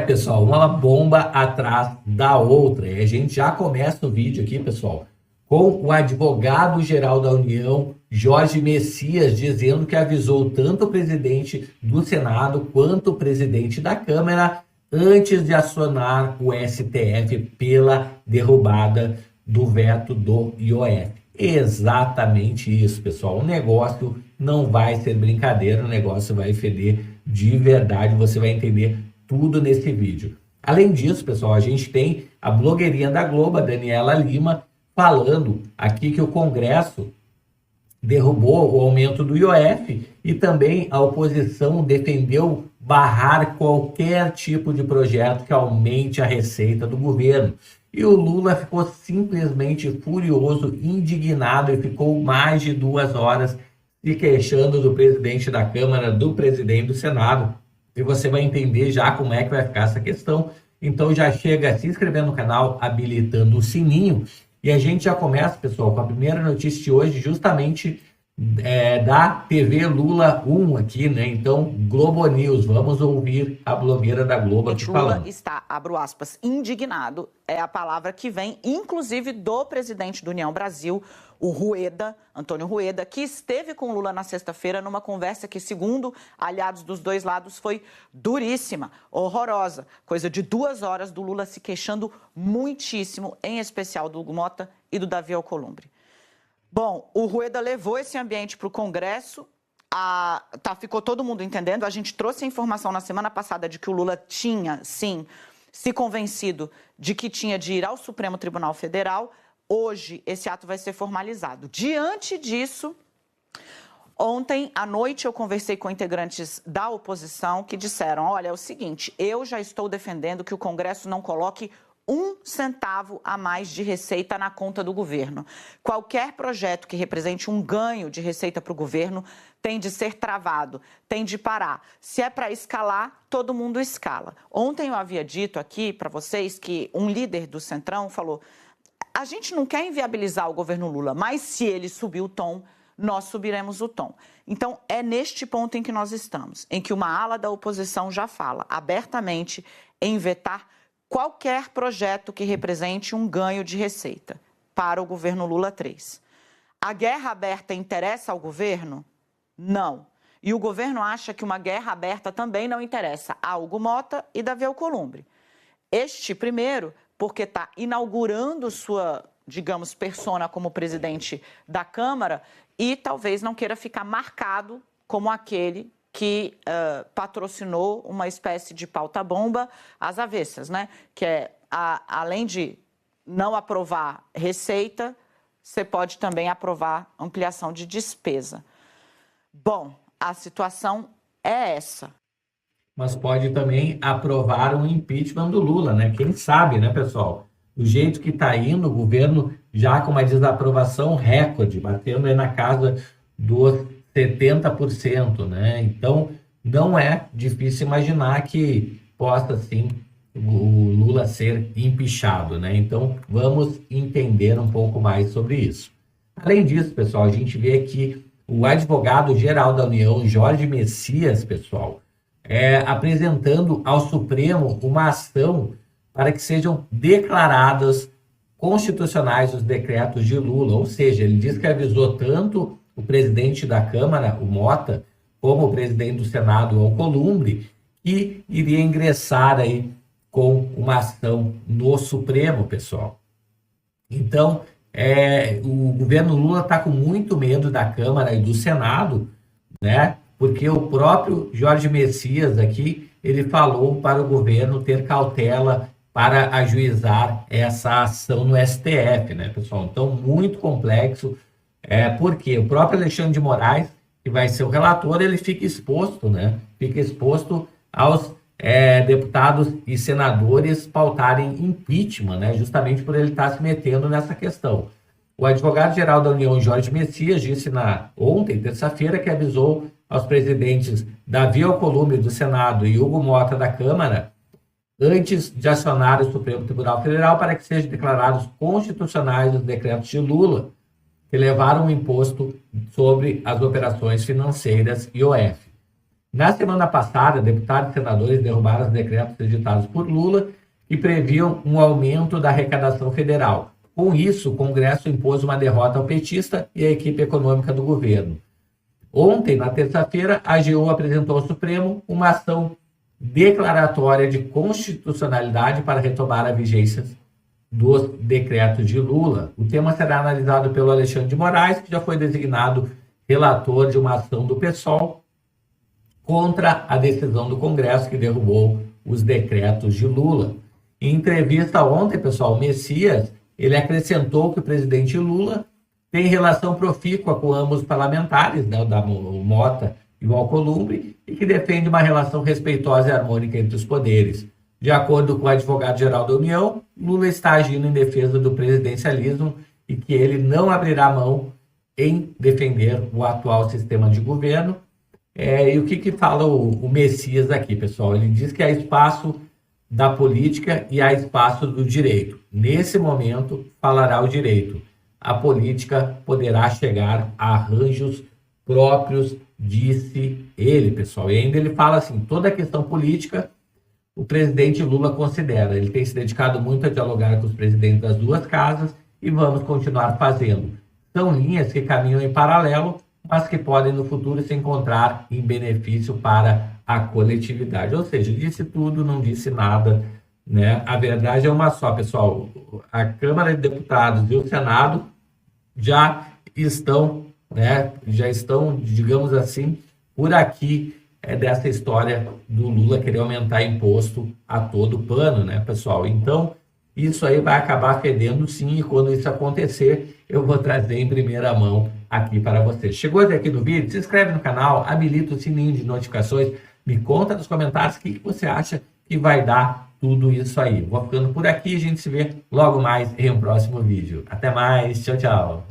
Pessoal, uma bomba atrás da outra. E a gente já começa o vídeo aqui, pessoal, com o advogado-geral da União, Jorge Messias, dizendo que avisou tanto o presidente do Senado quanto o presidente da Câmara antes de acionar o STF pela derrubada do veto do IOF. Exatamente isso, pessoal. O negócio não vai ser brincadeira, o negócio vai feder de verdade, você vai entender tudo nesse vídeo. Além disso, pessoal, a gente tem a blogueirinha da Globo, a Daniela Lima, falando aqui que o Congresso derrubou o aumento do IOF e também a oposição defendeu barrar qualquer tipo de projeto que aumente a receita do governo. E o Lula ficou simplesmente furioso, indignado e ficou mais de 2 horas se queixando do presidente da Câmara, do presidente do Senado. E você vai entender já como é que vai ficar essa questão. Então já chega se inscrevendo no canal, habilitando o sininho. E a gente já começa, pessoal, com a primeira notícia de hoje, justamente da TV Lula 1 aqui, né? Então, Globo News, vamos ouvir a blogueira da Globo aqui falando. Lula está, abro aspas, indignado, é a palavra que vem, inclusive, do presidente do União Brasil, o Rueda, Antônio Rueda, que esteve com Lula na sexta-feira numa conversa que, segundo aliados dos dois lados, foi duríssima, horrorosa. Coisa de 2 horas do Lula se queixando muitíssimo, em especial do Hugo Mota e do Davi Alcolumbre. Bom, o Rueda levou esse ambiente para o Congresso, ficou todo mundo entendendo. A gente trouxe a informação na semana passada de que o Lula tinha, sim, se convencido de que tinha de ir ao Supremo Tribunal Federal. Hoje, esse ato vai ser formalizado. Diante disso, ontem à noite eu conversei com integrantes da oposição que disseram, olha, é o seguinte, eu já estou defendendo que o Congresso não coloque 1 centavo a mais de receita na conta do governo. Qualquer projeto que represente um ganho de receita para o governo tem de ser travado, tem de parar. Se é para escalar, todo mundo escala. Ontem eu havia dito aqui para vocês que um líder do Centrão falou, a gente não quer inviabilizar o governo Lula, mas se ele subir o tom, nós subiremos o tom. Então, é neste ponto em que nós estamos, em que uma ala da oposição já fala abertamente em vetar qualquer projeto que represente um ganho de receita para o governo Lula 3. A guerra aberta interessa ao governo? Não. E o governo acha que uma guerra aberta também não interessa a Hugo Mota e Davi Alcolumbre. Este primeiro, porque está inaugurando sua, digamos, persona como presidente da Câmara e talvez não queira ficar marcado como aquele que patrocinou uma espécie de pauta-bomba às avessas, né? Que é, além de não aprovar receita, você pode também aprovar ampliação de despesa. Bom, a situação é essa. Mas pode também aprovar um impeachment do Lula, né? Quem sabe, né, pessoal? Do jeito que está indo, o governo já com uma desaprovação recorde, batendo aí na casa dos 70%, né? Então, não é difícil imaginar que possa, sim, o Lula ser empichado, né? Então, vamos entender um pouco mais sobre isso. Além disso, pessoal, a gente vê aqui o advogado-geral da União, Jorge Messias, pessoal, apresentando ao Supremo uma ação para que sejam declaradas constitucionais os decretos de Lula, ou seja, ele diz que avisou tanto o presidente da Câmara, o Mota, como o presidente do Senado, o Alcolumbre, que iria ingressar aí com uma ação no Supremo, pessoal. Então, o governo Lula está com muito medo da Câmara e do Senado, né? Porque o próprio Jorge Messias aqui, ele falou para o governo ter cautela para ajuizar essa ação no STF, né, pessoal? Então, muito complexo, porque o próprio Alexandre de Moraes, que vai ser o relator, ele fica exposto, né? Fica exposto aos deputados e senadores pautarem impeachment, né? Justamente por ele estar se metendo nessa questão. O advogado-geral da União, Jorge Messias, disse ontem, terça-feira, que avisou aos presidentes Davi Alcolumbre do Senado e Hugo Mota da Câmara, antes de acionar o Supremo Tribunal Federal, para que sejam declarados constitucionais os decretos de Lula, que levaram o imposto sobre as operações financeiras IOF. Na semana passada, deputados e senadores derrubaram os decretos editados por Lula que previam um aumento da arrecadação federal. Com isso, o Congresso impôs uma derrota ao petista e à equipe econômica do governo. Ontem, na terça-feira, a AGU apresentou ao Supremo uma ação declaratória de constitucionalidade para retomar a vigência dos decretos de Lula. O tema será analisado pelo Alexandre de Moraes, que já foi designado relator de uma ação do PSOL contra a decisão do Congresso que derrubou os decretos de Lula. Em entrevista ontem, pessoal, o Messias, ele acrescentou que o presidente Lula tem relação profícua com ambos os parlamentares, né, o Mota e o Alcolumbre, e que defende uma relação respeitosa e harmônica entre os poderes. De acordo com o advogado-geral da União, Lula está agindo em defesa do presidencialismo e que ele não abrirá mão em defender o atual sistema de governo. E o que fala o Messias aqui, pessoal? Ele diz que há espaço da política e há espaço do direito. Nesse momento, falará o direito. A política poderá chegar a arranjos próprios, disse ele, pessoal. E ainda ele fala assim, toda a questão política, o presidente Lula considera. Ele tem se dedicado muito a dialogar com os presidentes das duas casas e vamos continuar fazendo. São linhas que caminham em paralelo, mas que podem no futuro se encontrar em benefício para a coletividade. Ou seja, disse tudo, não disse nada, né? A verdade é uma só, pessoal. A Câmara de Deputados e o Senado já estão, digamos assim, por aqui dessa história do Lula querer aumentar imposto a todo pano, né, pessoal? Então, isso aí vai acabar fedendo sim, e quando isso acontecer, eu vou trazer em primeira mão aqui para vocês. Chegou até aqui no vídeo? Se inscreve no canal, habilita o sininho de notificações, me conta nos comentários o que você acha que vai dar tudo isso aí. Vou ficando por aqui, a gente se vê logo mais em um próximo vídeo. Até mais, tchau, tchau!